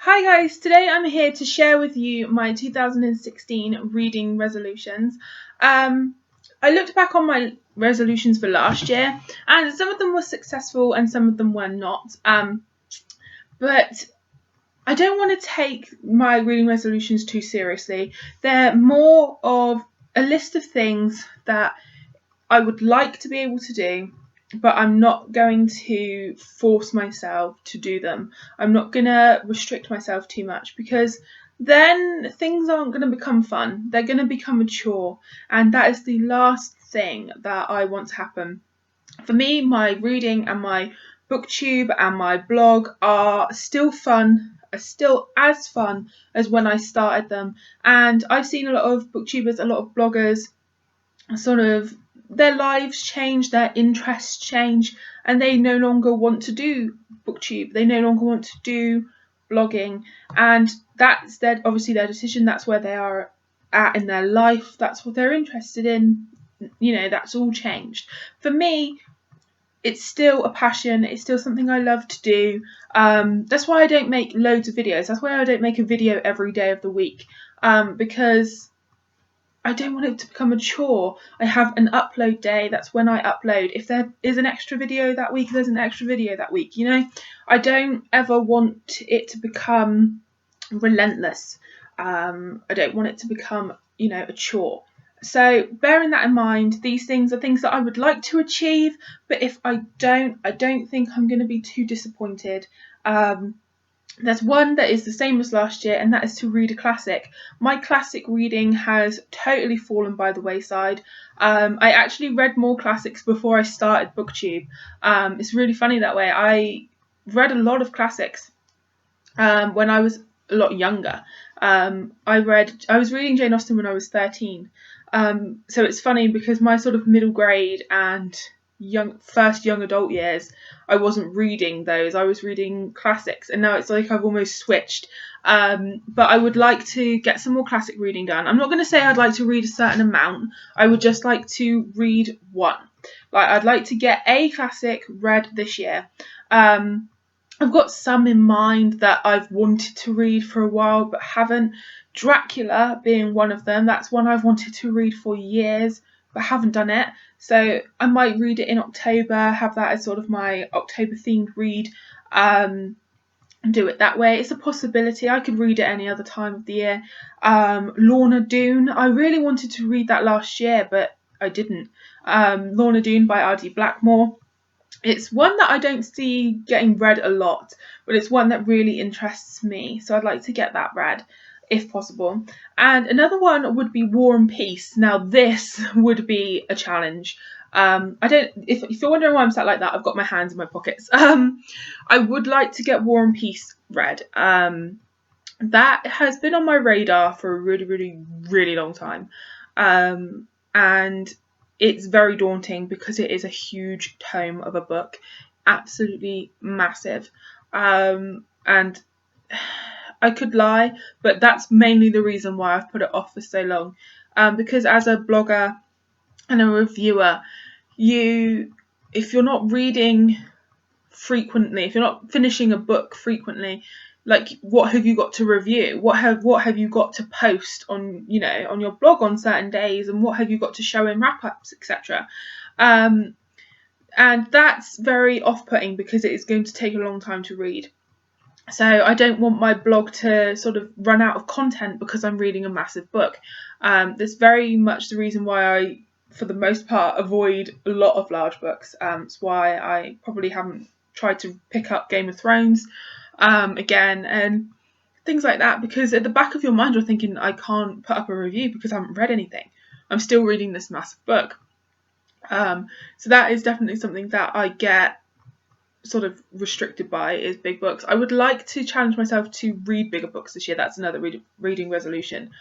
Hi guys, today I'm here to share with you my 2016 reading resolutions. I looked back on my resolutions for last year and some of them were successful and some of them were not. But I don't want to take my reading resolutions too seriously. They're more of a list of things that I would like to be able to do, but I'm not going to force myself to do them. I'm not going to restrict myself too much because then things aren't going to become fun. They're going to become a chore, and that is the last thing that I want to happen. For me, my reading and my booktube and my blog are still fun, are still as fun as when I started them. And I've seen a lot of booktubers, a lot of bloggers, sort of their lives change, their interests change, and they no longer want to do booktube. They no longer want to do blogging, and that's obviously their decision. That's where they are at in their life. That's what they're interested in. That's all changed. For me, it's still a passion. It's still something I love to do. That's why I don't make loads of videos. That's why I don't make a video every day of the week, because I don't want it to become a chore. I have an upload day. That's when I upload. If there is an extra video that week, there's an extra video that week. I don't ever want it to become relentless. I don't want it to become, a chore. So bearing that in mind, these things are things that I would like to achieve, but if I don't think I'm going to be too disappointed. There's one that is the same as last year, and that is to read a classic. My classic reading has totally fallen by the wayside. I actually read more classics before I started BookTube. It's really funny that way. I read a lot of classics when I was a lot younger. I was reading Jane Austen when I was 13. So it's funny because my sort of middle grade and first young adult years, I wasn't reading those. I was reading classics, and now it's like I've almost switched. But I would like to get some more classic reading done. I'm not going to say I'd like to read a certain amount. I would just like to read one. Like, I'd like to get a classic read this year. I've got some in mind that I've wanted to read for a while but haven't. Dracula being one of them. That's one I've wanted to read for years but haven't done it. So I might read it in October, have that as sort of my October themed read, and do it that way. It's a possibility. I could read it any other time of the year. Lorna Doone. I really wanted to read that last year, but I didn't. Lorna Doone by R.D. Blackmore. It's one that I don't see getting read a lot, but it's one that really interests me. So I'd like to get that read, if possible. And another one would be War and Peace. Now this would be a challenge. If you're wondering why I'm sat like that, I've got my hands in my pockets. I would like to get War and Peace read. That has been on my radar for a really, really, really long time. And it's very daunting because it is a huge tome of a book, absolutely massive. And I could lie, but that's mainly the reason why I've put it off for so long. Because as a blogger and a reviewer, if you're not reading frequently, if you're not finishing a book frequently, like, what have you got to review? What have you got to post on your blog on certain days, and what have you got to show in wrap-ups, etc. And that's very off-putting because it is going to take a long time to read. So I don't want my blog to sort of run out of content because I'm reading a massive book. That's very much the reason why I, for the most part, avoid a lot of large books. It's why I probably haven't tried to pick up Game of Thrones again and things like that, because at the back of your mind you're thinking, I can't put up a review because I haven't read anything. I'm still reading this massive book. So that is definitely something that I get sort of restricted by, is big books. I would like to challenge myself to read bigger books this year. That's another reading resolution,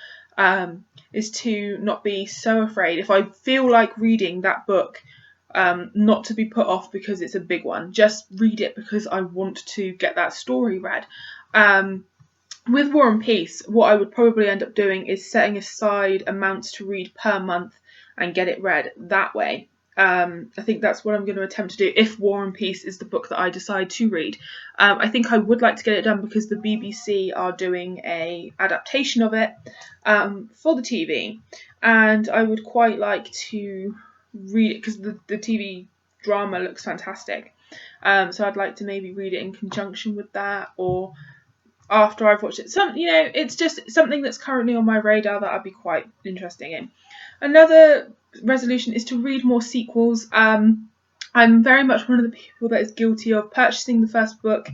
is to not be so afraid. If I feel like reading that book, not to be put off because it's a big one. Just read it because I want to get that story read. With War and Peace, what I would probably end up doing is setting aside amounts to read per month and get it read that way. I think that's what I'm going to attempt to do if War and Peace is the book that I decide to read. I think I would like to get it done because the BBC are doing a adaptation of it for the TV, and I would quite like to read it because the TV drama looks fantastic. So I'd like to maybe read it in conjunction with that, or after I've watched it. It's just something that's currently on my radar that I'd be quite interested in. Another resolution is to read more sequels. I'm very much one of the people that is guilty of purchasing the first book,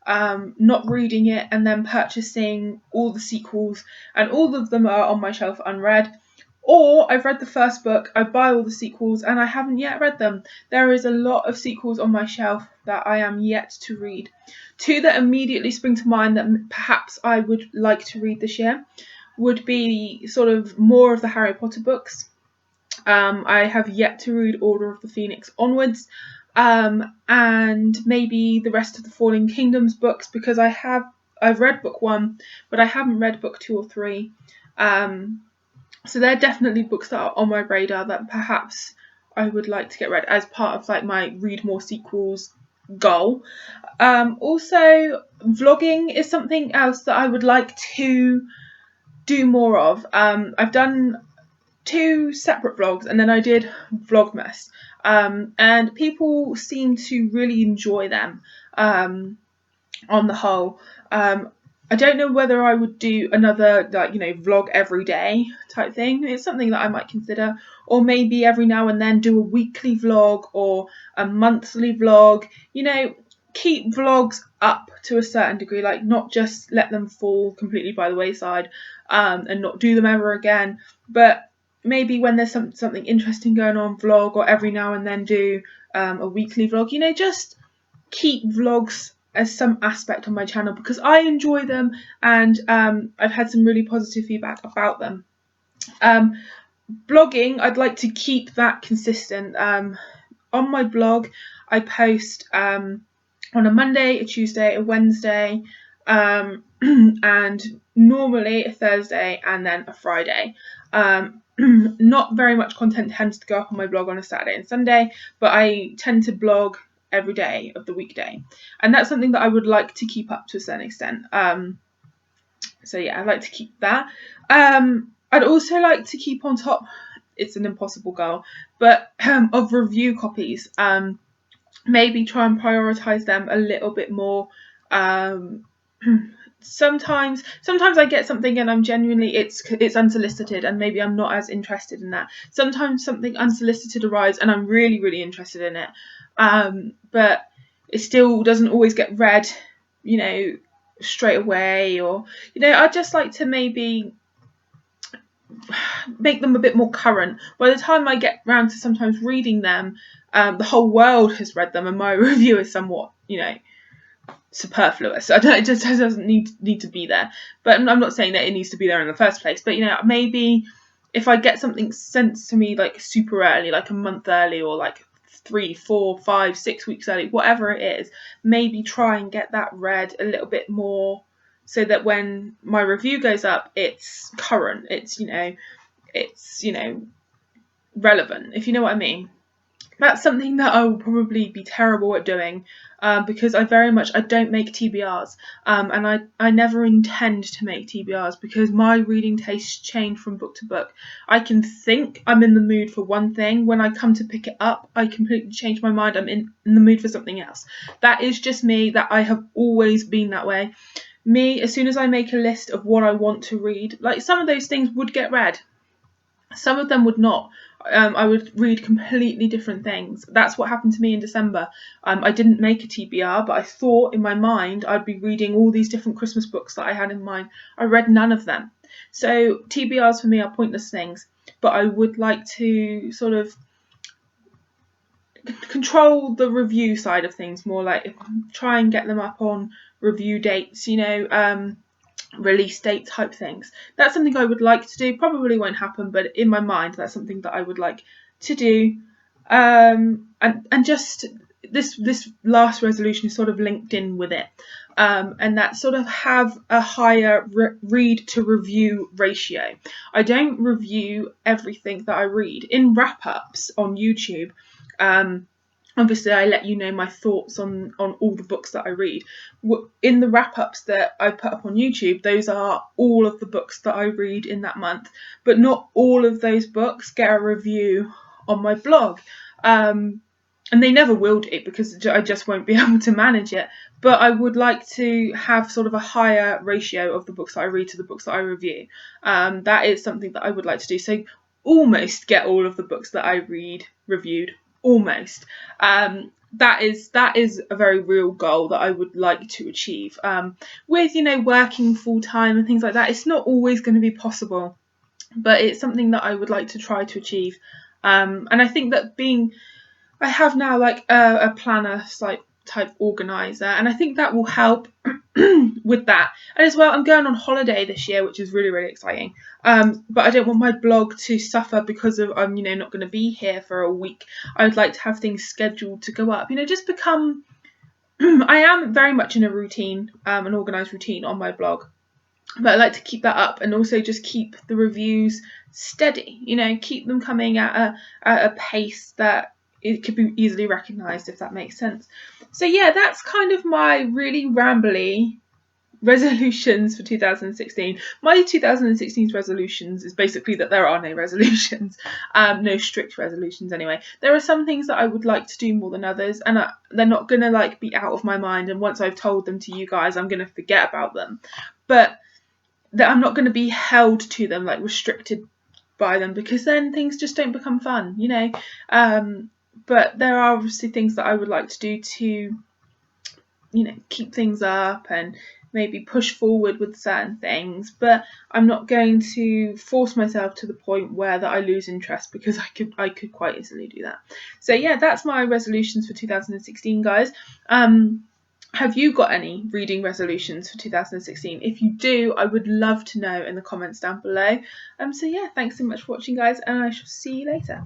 not reading it, and then purchasing all the sequels, and all of them are on my shelf unread. Or I've read the first book, I buy all the sequels, and I haven't yet read them. There is a lot of sequels on my shelf that I am yet to read. Two that immediately spring to mind that perhaps I would like to read this year would be sort of more of the Harry Potter books. I have yet to read Order of the Phoenix onwards, and maybe the rest of the Fallen Kingdoms books, because I've read book 1, but I haven't read book 2 or 3. So they're definitely books that are on my radar that perhaps I would like to get read as part of like my read more sequels goal. Also, vlogging is something else that I would like to do more of. I've done 2 separate vlogs, and then I did Vlogmas, and people seem to really enjoy them on the whole. I don't know whether I would do another vlog every day type thing. It's something that I might consider, or maybe every now and then do a weekly vlog or a monthly vlog. Keep vlogs up to a certain degree, like not just let them fall completely by the wayside and not do them ever again, but maybe when there's something interesting going on, vlog, or every now and then do a weekly vlog. Just keep vlogs as some aspect on my channel because I enjoy them, and I've had some really positive feedback about them. Blogging, I'd like to keep that consistent. On my blog, I post on a Monday, a Tuesday, a Wednesday, and normally a Thursday and then a Friday. Not very much content tends to go up on my blog on a Saturday and Sunday, but I tend to blog every day of the weekday, and that's something that I would like to keep up to a certain extent. So yeah, I'd like to keep that. I'd also like to keep on top, it's an impossible goal, but of review copies. Maybe try and prioritize them a little bit more. Sometimes I get something and I'm genuinely it's unsolicited, and maybe I'm not as interested in that. Sometimes something unsolicited arrives and I'm really, really interested in it, but it still doesn't always get read, straight away, or I'd just like to maybe make them a bit more current. By the time I get round to sometimes reading them, the whole world has read them and my review is somewhat, superfluous. It just doesn't need to be there. But I'm not saying that it needs to be there in the first place. But maybe if I get something sent to me like super early, like a month early, or like 3, 4, 5, 6 weeks early, whatever it is, maybe try and get that read a little bit more, so that when my review goes up, it's current. It's relevant, if you know what I mean. That's something that I will probably be terrible at doing, because I don't make TBRs, and I never intend to make TBRs because my reading tastes change from book to book. I can think I'm in the mood for one thing, when I come to pick it up, I completely change my mind. I'm in the mood for something else. That is just me. That I have always been that way. As soon as I make a list of what I want to read, like some of those things would get read, some of them would not. I would read completely different things. That's what happened to me in December. I didn't make a TBR, but I thought in my mind I'd be reading all these different Christmas books that I had in mind. I read none of them. So TBRs for me are pointless things, but I would like to sort of control the review side of things more, like try and get them up on review dates, release date type things. That's something I would like to do. Probably won't happen, but in my mind that's something that I would like to do. And just this last resolution is sort of linked in with it, and that sort of have a higher read to review ratio. I don't review everything that I read. In wrap-ups on YouTube, obviously I let you know my thoughts on all the books that I read. In the wrap-ups that I put up on YouTube, those are all of the books that I read in that month, but not all of those books get a review on my blog. And they never will do, because I just won't be able to manage it. But I would like to have sort of a higher ratio of the books that I read to the books that I review. That is something that I would like to do. So almost get all of the books that I read reviewed. Almost. That is a very real goal that I would like to achieve. With, working full time and things like that, it's not always going to be possible, but it's something that I would like to try to achieve. And I think that I have now like a planner type organizer, and I think that will help with that. And as well, I'm going on holiday this year, which is really, really exciting. But I don't want my blog to suffer because of I'm not going to be here for a week. I would like to have things scheduled to go up. Just become. I am very much in a routine, an organised routine on my blog, but I like to keep that up, and also just keep the reviews steady. Keep them coming at a pace that it could be easily recognised, if that makes sense. So yeah, that's kind of my really rambly resolutions for 2016. My 2016 resolutions is basically that there are no resolutions, no strict resolutions anyway. There are some things that I would like to do more than others, and they're not going to be out of my mind, and once I've told them to you guys, I'm going to forget about them. But that I'm not going to be held to them, restricted by them, because then things just don't become fun, but there are obviously things that I would like to do to, keep things up and maybe push forward with certain things. But I'm not going to force myself to the point where that I lose interest, because I could quite easily do that. So yeah, that's my resolutions for 2016, guys. Have you got any reading resolutions for 2016? If you do, I would love to know in the comments down below. So yeah, thanks so much for watching, guys, and I shall see you later.